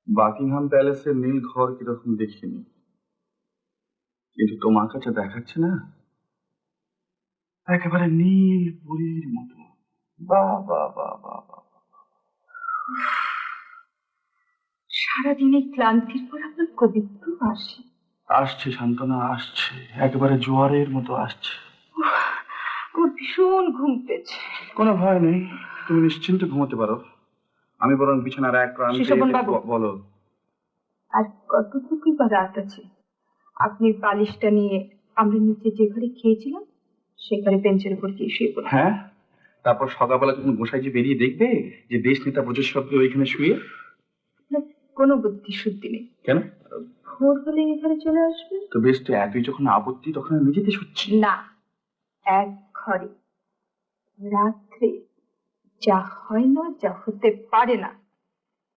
Buckingham প্যালেসের নীল ঘর কিরকম দেখিনি, কিন্তু তোমার কাছে দেখাচ্ছে না একেবারে নীল পুরীর মতো। বাহ বাহ বাহ বাহ বাহ। সারাদিন এই ক্লান্তির পর আপনার কবিত্ব আসে। আসছে শান্তনা, আসছে, একেবারে জোয়ারের মতো আসছে। আমার ভীষণ ঘুম পেয়েছে। কোনো ভয় নেই, তুমি নিশ্চিন্তে ঘুমোতে পারো। আমি বরং বিছানার এক শিশোভনবাবু, বলো। আর কতটুকুই বা রাত আছে? আপনি বালিশটা নিয়ে আমরা নিচে যে ঘরে খেয়েছিলাম সে ঘরে বেঞ্চের উপর গিয়ে শুয়ে পড়ুন। হ্যাঁ, তারপর সকালবেলা যখন গোসাই যে বেরিয়ে দেখবে যে দেশ নেতা ব্রজেশ্বরকে ওইখানে শুয়ে। কোনো বুদ্ধি শুদ্ধি নেই। কেন? ভোর হলে এখানে চলে আসবে তো বেশ, তো এতই যখন আপত্তি তখন আমি নিজেতে শুচ্ছি। না, এক ঘরে রাত্রে যা হয় না, যা হতে পারে না,